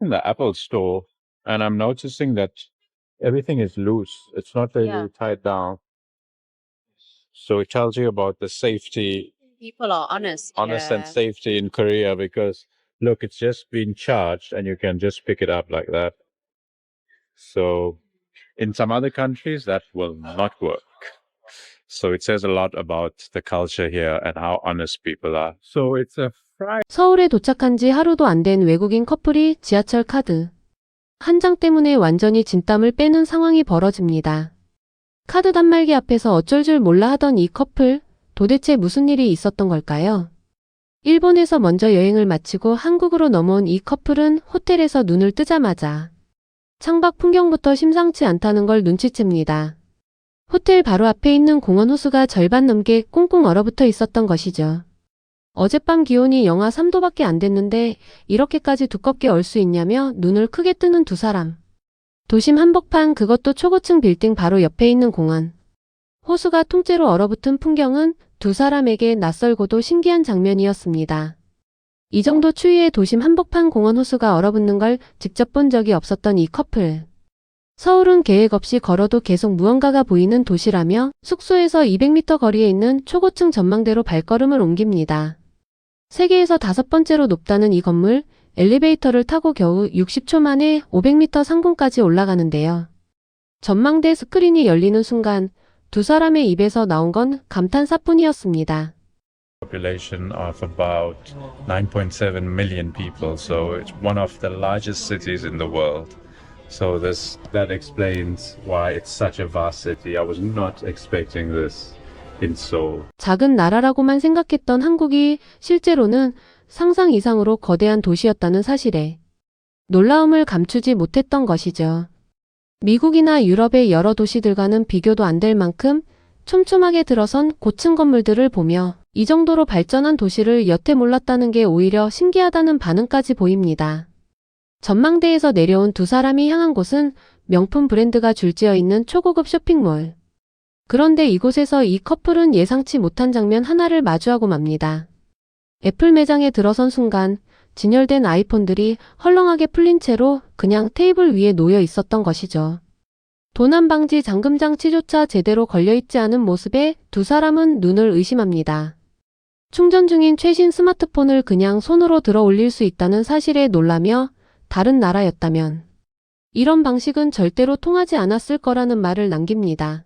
in the Apple store, and I'm noticing that everything is loose. It's not Yeah. really tied down. So it tells you about the safety, People are honest. honest and Yeah. safety in Korea because look, it's just been charged and you can just pick it up like that. So in some other countries, that will not work. So it says a lot about the culture here and how honest people are. So it's a Friday. 서울에 도착한 지 하루도 안 된 외국인 커플이 지하철 카드 한 장 때문에 완전히 진땀을 빼는 상황이 벌어집니다. 카드 단말기 앞에서 어쩔 줄 몰라 하던 이 커플, 도대체 무슨 일이 있었던 걸까요? 일본에서 먼저 여행을 마치고 한국으로 넘어온 이 커플은 호텔에서 눈을 뜨자마자 창밖 풍경부터 심상치 않다는 걸 눈치챕니다. 호텔 바로 앞에 있는 공원 호수가 절반 넘게 꽁꽁 얼어붙어 있었던 것이죠. 어젯밤 기온이 영하 3도밖에 안 됐는데 이렇게까지 두껍게 얼 수 있냐며 눈을 크게 뜨는 두 사람. 도심 한복판, 그것도 초고층 빌딩 바로 옆에 있는 공원. 호수가 통째로 얼어붙은 풍경은 두 사람에게 낯설고도 신기한 장면이었습니다. 이 정도 추위에 도심 한복판 공원 호수가 얼어붙는 걸 직접 본 적이 없었던 이 커플. 서울은 계획 없이 걸어도 계속 무언가가 보이는 도시라며 숙소에서 200m 거리에 있는 초고층 전망대로 발걸음을 옮깁니다. 세계에서 5번째로 높다는 이 건물, 엘리베이터를 타고 겨우 60초 만에 500m 상공까지 올라가는데요. 전망대 스크린이 열리는 순간 두 사람의 입에서 나온 건 감탄사뿐이었습니다. Population of about 9.7 million people, so it's one of the largest cities in the world. So that explains why it's such a vast city. I was not expecting this in Seoul. 작은 나라라고만 생각했던 한국이 실제로는 상상 이상으로 거대한 도시였다는 사실에 놀라움을 감추지 못했던 것이죠. 미국이나 유럽의 여러 도시들과는 비교도 안 될 만큼 촘촘하게 들어선 고층 건물들을 보며 이 정도로 발전한 도시를 여태 몰랐다는 게 오히려 신기하다는 반응까지 보입니다. 전망대에서 내려온 두 사람이 향한 곳은 명품 브랜드가 줄지어 있는 초고급 쇼핑몰. 그런데 이곳에서 이 커플은 예상치 못한 장면 하나를 마주하고 맙니다. 애플 매장에 들어선 순간 진열된 아이폰들이 헐렁하게 풀린 채로 그냥 테이블 위에 놓여 있었던 것이죠. 도난 방지 잠금 장치조차 제대로 걸려있지 않은 모습에 두 사람은 눈을 의심합니다. 충전 중인 최신 스마트폰을 그냥 손으로 들어 올릴 수 있다는 사실에 놀라며 다른 나라였다면 이런 방식은 절대로 통하지 않았을 거라는 말을 남깁니다.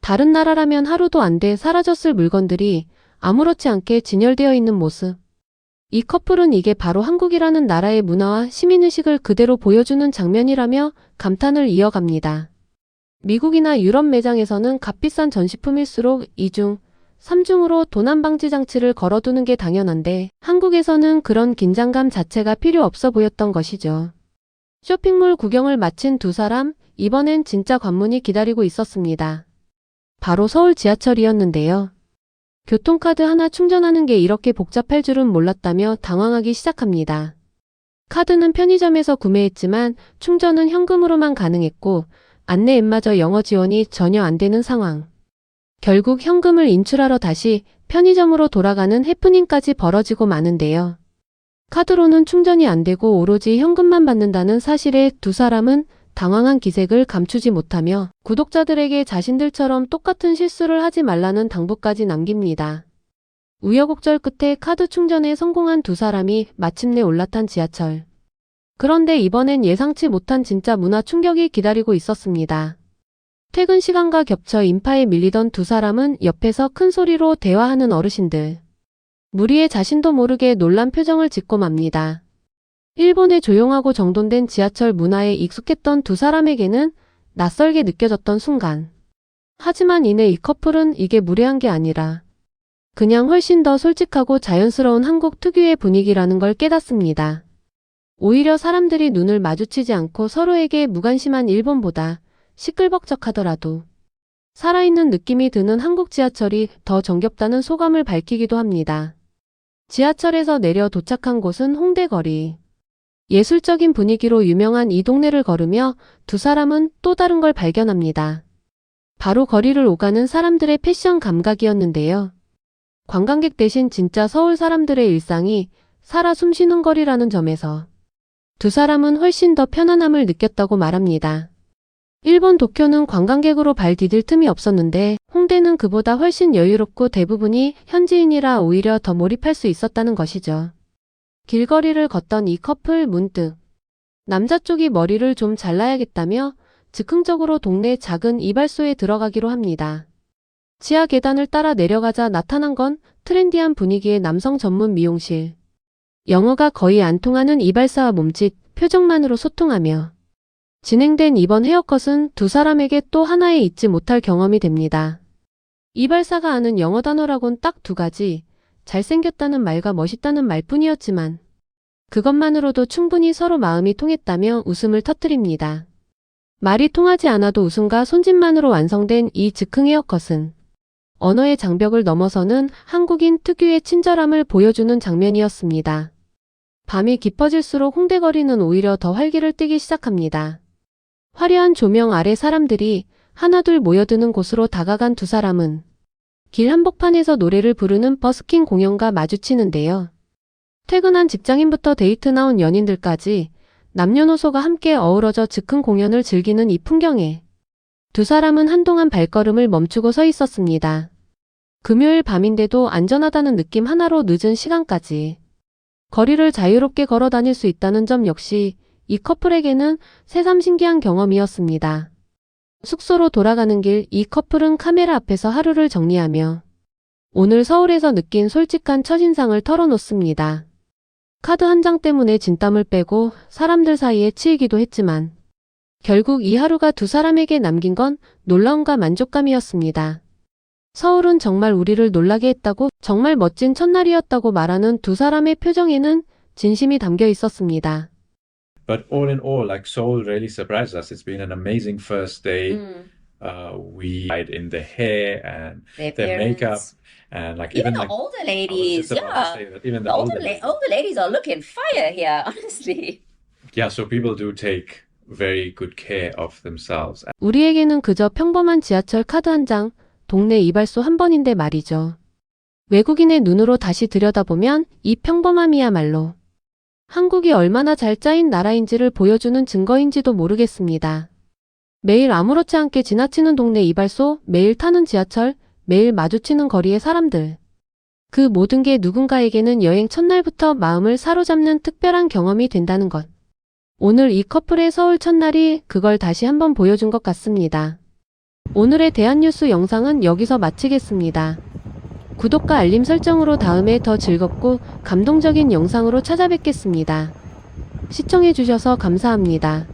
다른 나라라면 하루도 안 돼 사라졌을 물건들이 아무렇지 않게 진열되어 있는 모습. 이 커플은 이게 바로 한국이라는 나라의 문화와 시민의식을 그대로 보여주는 장면이라며 감탄을 이어갑니다. 미국이나 유럽 매장에서는 값비싼 전시품일수록 2중, 3중으로 도난 방지 장치를 걸어두는 게 당연한데 한국에서는 그런 긴장감 자체가 필요 없어 보였던 것이죠. 쇼핑몰 구경을 마친 두 사람, 이번엔 진짜 관문이 기다리고 있었습니다. 바로 서울 지하철이었는데요. 교통카드 하나 충전하는 게 이렇게 복잡할 줄은 몰랐다며 당황하기 시작합니다. 카드는 편의점에서 구매했지만 충전은 현금으로만 가능했고 안내 앱마저 영어 지원이 전혀 안 되는 상황. 결국 현금을 인출하러 다시 편의점으로 돌아가는 해프닝까지 벌어지고 마는데요. 카드로는 충전이 안 되고 오로지 현금만 받는다는 사실에 두 사람은 당황한 기색을 감추지 못하며 구독자들에게 자신들처럼 똑같은 실수를 하지 말라는 당부까지 남깁니다. 우여곡절 끝에 카드 충전에 성공한 두 사람이 마침내 올라탄 지하철. 그런데 이번엔 예상치 못한 진짜 문화 충격이 기다리고 있었습니다. 퇴근 시간과 겹쳐 인파에 밀리던 두 사람은 옆에서 큰 소리로 대화하는 어르신들. 무리에 자신도 모르게 놀란 표정을 짓고 맙니다. 일본의 조용하고 정돈된 지하철 문화에 익숙했던 두 사람에게는 낯설게 느껴졌던 순간. 하지만 이내 이 커플은 이게 무례한 게 아니라 그냥 훨씬 더 솔직하고 자연스러운 한국 특유의 분위기라는 걸 깨닫습니다. 오히려 사람들이 눈을 마주치지 않고 서로에게 무관심한 일본보다 시끌벅적하더라도 살아있는 느낌이 드는 한국 지하철이 더 정겹다는 소감을 밝히기도 합니다. 지하철에서 내려 도착한 곳은 홍대거리. 예술적인 분위기로 유명한 이 동네를 걸으며 두 사람은 또 다른 걸 발견합니다. 바로 거리를 오가는 사람들의 패션 감각이었는데요. 관광객 대신 진짜 서울 사람들의 일상이 살아 숨쉬는 거리라는 점에서 두 사람은 훨씬 더 편안함을 느꼈다고 말합니다. 일본 도쿄는 관광객으로 발 디딜 틈이 없었는데 홍대는 그보다 훨씬 여유롭고 대부분이 현지인이라 오히려 더 몰입할 수 있었다는 것이죠. 길거리를 걷던 이 커플 문득 남자 쪽이 머리를 좀 잘라야겠다며 즉흥적으로 동네 작은 이발소에 들어가기로 합니다. 지하 계단을 따라 내려가자 나타난 건 트렌디한 분위기의 남성 전문 미용실. 영어가 거의 안 통하는 이발사와 몸짓, 표정만으로 소통하며 진행된 이번 헤어컷은 두 사람에게 또 하나의 잊지 못할 경험이 됩니다. 이발사가 아는 영어 단어라곤 딱 두 가지, 잘생겼다는 말과 멋있다는 말뿐이었지만 그것만으로도 충분히 서로 마음이 통했다며 웃음을 터뜨립니다. 말이 통하지 않아도 웃음과 손짓만으로 완성된 이 즉흥 헤어컷은 언어의 장벽을 넘어서는 한국인 특유의 친절함을 보여주는 장면이었습니다. 밤이 깊어질수록 홍대거리는 오히려 더 활기를 띠기 시작합니다. 화려한 조명 아래 사람들이 하나둘 모여드는 곳으로 다가간 두 사람은 길 한복판에서 노래를 부르는 버스킹 공연과 마주치는데요. 퇴근한 직장인부터 데이트 나온 연인들까지 남녀노소가 함께 어우러져 즉흥 공연을 즐기는 이 풍경에 두 사람은 한동안 발걸음을 멈추고 서 있었습니다. 금요일 밤인데도 안전하다는 느낌 하나로 늦은 시간까지 거리를 자유롭게 걸어 다닐 수 있다는 점 역시 이 커플에게는 새삼 신기한 경험이었습니다. 숙소로 돌아가는 길 이 커플은 카메라 앞에서 하루를 정리하며 오늘 서울에서 느낀 솔직한 첫인상을 털어놓습니다. 카드 한 장 때문에 진땀을 빼고 사람들 사이에 치이기도 했지만 결국 이 하루가 두 사람에게 남긴 건 놀라움과 만족감이었습니다. 서울은 정말 우리를 놀라게 했다고 정말 멋진 첫날이었다고 말하는 두 사람의 표정에는 진심이 담겨 있었습니다. But all in all, like Seoul really surprised us. It's been an amazing first day. We tried in the hair and their makeup and like Even even the like older I was ladies, just about to yeah. say that even The older ladies are looking fire here, honestly. yeah, so people do take very good care of themselves. 우리에게는 그저 평범한 지하철 카드 한 장, 동네 이발소 한 번인데 말이죠. 외국인의 눈으로 다시 들여다보면 이 평범함이야말로 한국이 얼마나 잘 짜인 나라인지를 보여주는 증거인지도 모르겠습니다. 매일 아무렇지 않게 지나치는 동네 이발소, 매일 타는 지하철, 매일 마주치는 거리의 사람들. 그 모든 게 누군가에게는 여행 첫날부터 마음을 사로잡는 특별한 경험이 된다는 것. 오늘 이 커플의 서울 첫날이 그걸 다시 한번 보여준 것 같습니다. 오늘의 대한뉴스 영상은 여기서 마치겠습니다. 구독과 알림 설정으로 다음에 더 즐겁고 감동적인 영상으로 찾아뵙겠습니다. 시청해주셔서 감사합니다.